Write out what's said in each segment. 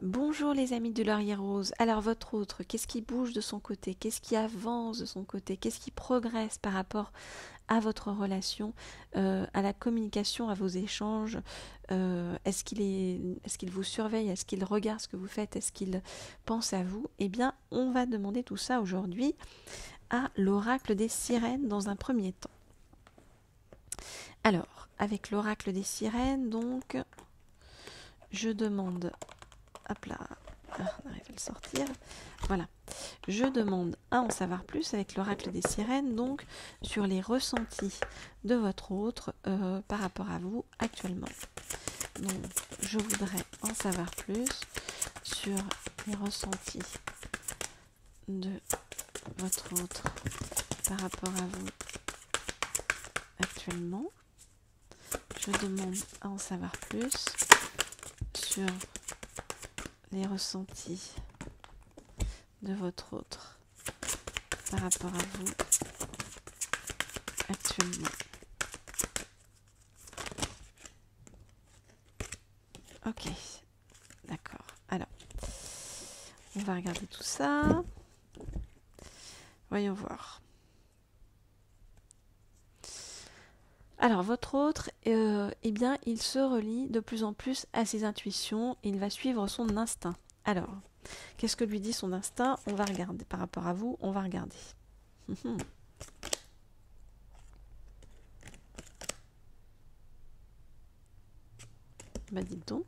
Bonjour les amis de Laurier Rose. Alors votre autre, qu'est-ce qui bouge de son côté? Qu'est-ce qui avance de son côté? Qu'est-ce qui progresse par rapport à votre relation, à la communication, à vos échanges? Est-ce qu'il vous surveille? Est-ce qu'il regarde ce que vous faites? Est-ce qu'il pense à vous? Eh bien, on va demander tout ça aujourd'hui à l'oracle des sirènes dans un premier temps. Alors, avec l'oracle des sirènes, donc, je demande... Hop là, on arrive à le sortir. Voilà. Je demande à en savoir plus avec l'oracle des sirènes, donc sur les ressentis de votre autre par rapport à vous actuellement. Donc, je voudrais en savoir plus sur les ressentis de votre autre par rapport à vous actuellement. Je demande à en savoir plus sur les ressentis de votre autre par rapport à vous actuellement. Ok, d'accord. Alors, on va regarder tout ça. Voyons voir. Alors, votre autre, eh bien, il se relie de plus en plus à ses intuitions et il va suivre son instinct. Alors, qu'est-ce que lui dit son instinct? On va regarder. Par rapport à vous, on va regarder. Bah, dites donc.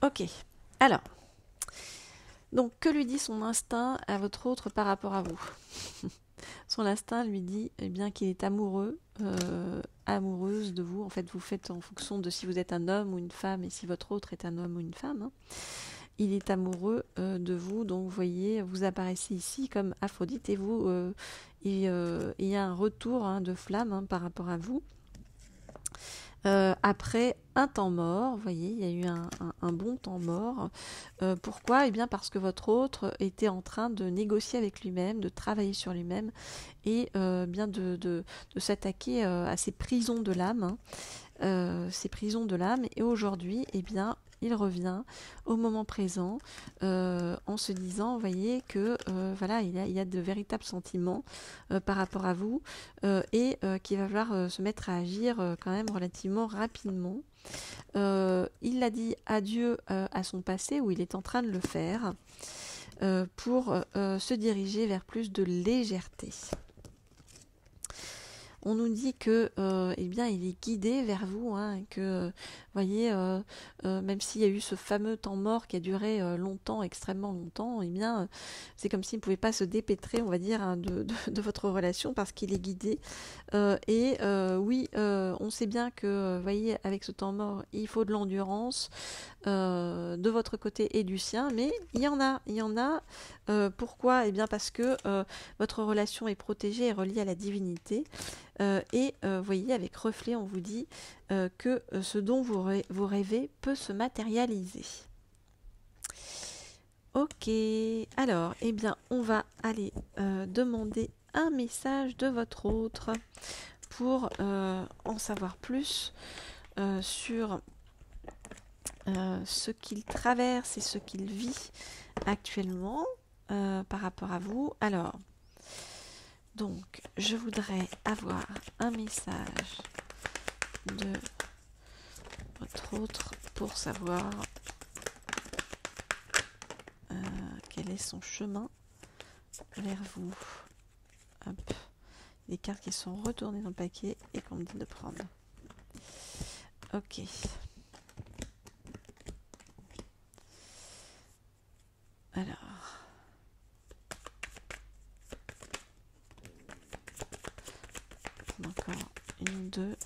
Ok, alors, donc que lui dit son instinct à votre autre par rapport à vous? Son instinct lui dit eh bien qu'il est amoureux, amoureuse de vous. En fait, vous faites en fonction de si vous êtes un homme ou une femme et si votre autre est un homme ou une femme. Hein. Il est amoureux de vous, donc vous voyez, vous apparaissez ici comme Aphrodite et vous, il y a un retour de flamme par rapport à vous. Après un temps mort, vous voyez, il y a eu un bon temps mort. Pourquoi? Eh bien parce que votre autre était en train de négocier avec lui-même, de travailler sur lui-même et bien de s'attaquer à ces prisons de l'âme. Ces prisons de l'âme. Et aujourd'hui, eh bien, il revient au moment présent en se disant, vous voyez, que voilà, il y a de véritables sentiments par rapport à vous et qu'il va falloir se mettre à agir quand même relativement rapidement. Il a dit adieu à son passé, où il est en train de le faire, pour se diriger vers plus de légèreté. On nous dit que eh bien, il est guidé vers vous, que, voyez, même s'il y a eu ce fameux temps mort qui a duré longtemps, extrêmement longtemps, eh bien, c'est comme s'il ne pouvait pas se dépêtrer, on va dire, de votre relation parce qu'il est guidé. Oui, on sait bien que, voyez, avec ce temps mort, il faut de l'endurance de votre côté et du sien, mais il y en a. Pourquoi? Eh bien, parce que votre relation est protégée et reliée à la divinité. Vous voyez, avec reflet, on vous dit que ce dont vous rêvez peut se matérialiser. Ok, alors, eh bien, on va aller demander un message de votre autre pour en savoir plus sur ce qu'il traverse et ce qu'il vit actuellement par rapport à vous. Alors, donc, je voudrais avoir un message de votre autre pour savoir quel est son chemin vers vous. Hop. Les cartes qui sont retournées dans le paquet et qu'on me dit de prendre. Ok. Alors. Encore une, deux.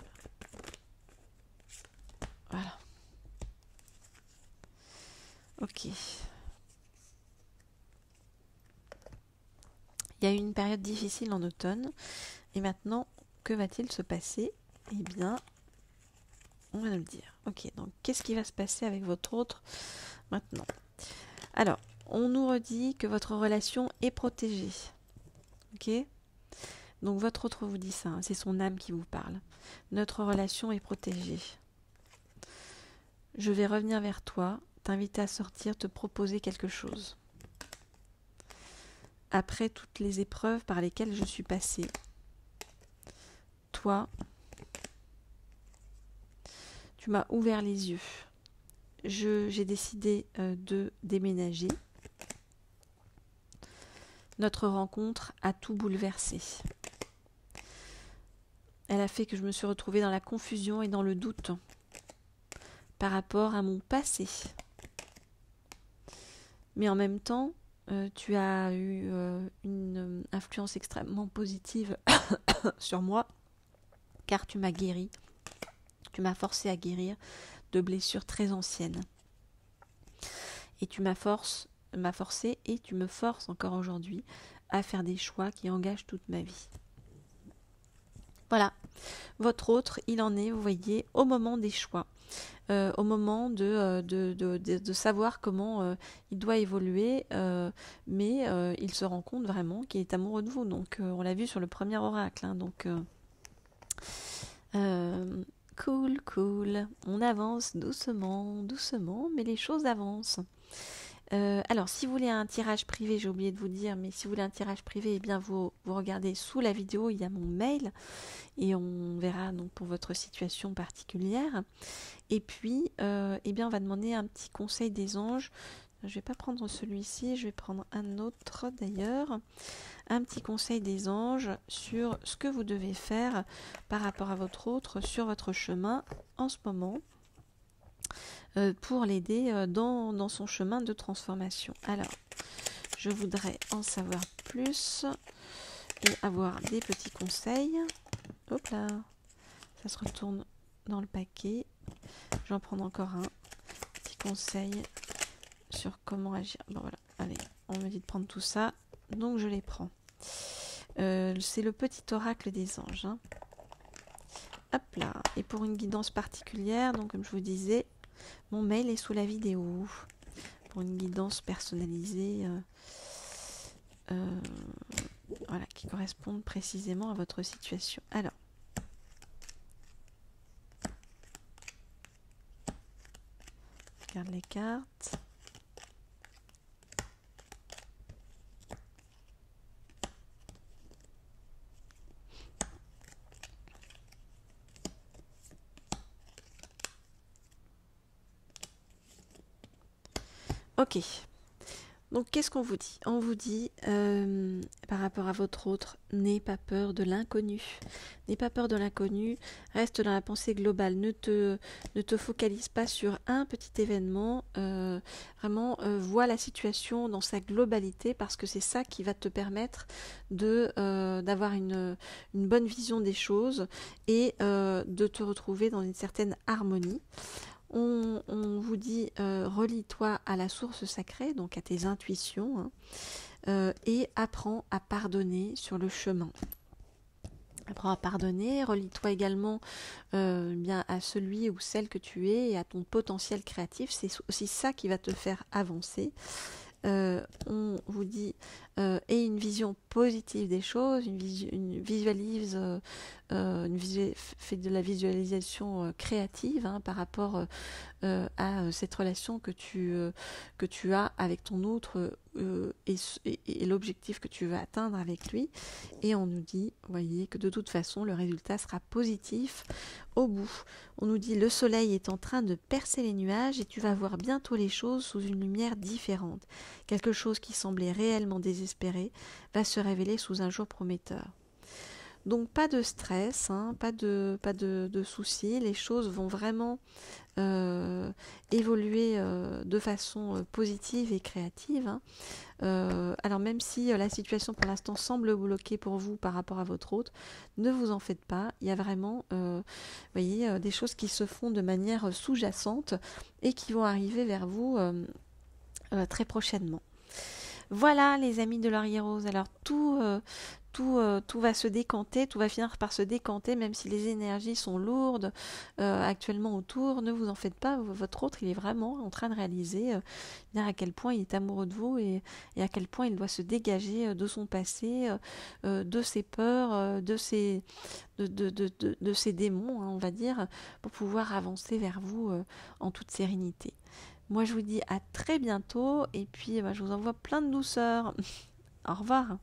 Voilà. Ok. Il y a eu une période difficile en automne. Et maintenant, que va-t-il se passer? Eh bien, on va nous le dire. Ok, donc qu'est-ce qui va se passer avec votre autre maintenant? Alors, on nous redit que votre relation est protégée. Ok? Donc votre autre vous dit ça, hein, c'est son âme qui vous parle. Notre relation est protégée. Je vais revenir vers toi, t'inviter à sortir, te proposer quelque chose. Après toutes les épreuves par lesquelles je suis passée, toi, tu m'as ouvert les yeux. J'ai décidé de déménager. Notre rencontre a tout bouleversé. Elle a fait que je me suis retrouvée dans la confusion et dans le doute par rapport à mon passé. Mais en même temps, tu as eu une influence extrêmement positive sur moi, car tu m'as guéri, tu m'as forcé à guérir de blessures très anciennes. Et tu m'as forcé et tu me forces encore aujourd'hui à faire des choix qui engagent toute ma vie. Voilà, votre autre, il en est, vous voyez, au moment des choix. Au moment de savoir comment il doit évoluer, mais il se rend compte vraiment qu'il est amoureux de vous. Donc on l'a vu sur le premier oracle. Hein, donc cool. On avance doucement, mais les choses avancent. Alors, si vous voulez un tirage privé, j'ai oublié de vous dire, mais si vous voulez un tirage privé, eh bien vous regardez sous la vidéo, il y a mon mail et on verra donc pour votre situation particulière. Et puis, eh bien, on va demander un petit conseil des anges. Je ne vais pas prendre celui-ci, je vais prendre un autre d'ailleurs. Un petit conseil des anges sur ce que vous devez faire par rapport à votre autre sur votre chemin en ce moment pour l'aider dans son chemin de transformation. Alors, je voudrais en savoir plus et avoir des petits conseils. Hop là, ça se retourne dans le paquet. Je vais en prendre encore un petit conseil sur comment agir. Bon voilà, allez, on me dit de prendre tout ça, donc je les prends. C'est le petit oracle des anges. Hein. Hop là, et pour une guidance particulière, donc comme je vous disais, mon mail est sous la vidéo. Pour une guidance personnalisée, voilà, qui corresponde précisément à votre situation. Alors, je regarde les cartes. Ok. Donc, qu'est-ce qu'on vous dit? On vous dit, par rapport à votre autre, n'aie pas peur de l'inconnu. N'aie pas peur de l'inconnu, reste dans la pensée globale. Ne te focalise pas sur un petit événement. Vraiment, vois la situation dans sa globalité parce que c'est ça qui va te permettre d'avoir une bonne vision des choses et de te retrouver dans une certaine harmonie. On vous dit relie-toi à la source sacrée, donc à tes intuitions, hein, et apprends à pardonner sur le chemin. Apprends à pardonner, relie-toi également bien à celui ou celle que tu es et à ton potentiel créatif. C'est aussi ça qui va te faire avancer. On vous dit aie une vision positive des choses, fait de la visualisation créative hein, par rapport à cette relation que tu as avec ton autre et l'objectif que tu veux atteindre avec lui. Et on nous dit, voyez, que de toute façon, le résultat sera positif au bout. On nous dit, le soleil est en train de percer les nuages et tu vas voir bientôt les choses sous une lumière différente. Quelque chose qui semblait réellement désespéré va se révéler sous un jour prometteur. Donc pas de stress, hein, pas de soucis, les choses vont vraiment évoluer de façon positive et créative. Hein. Alors même si la situation pour l'instant semble bloquée pour vous par rapport à votre autre, ne vous en faites pas, il y a vraiment voyez, des choses qui se font de manière sous-jacente et qui vont arriver vers vous très prochainement. Voilà les amis de Laurier Rose, alors tout va se décanter, tout va finir par se décanter, même si les énergies sont lourdes actuellement autour, ne vous en faites pas, votre autre il est vraiment en train de réaliser à quel point il est amoureux de vous et à quel point il doit se dégager de son passé, de ses peurs, de ses démons, hein, on va dire, pour pouvoir avancer vers vous en toute sérénité. Moi, je vous dis à très bientôt et puis je vous envoie plein de douceur. Au revoir.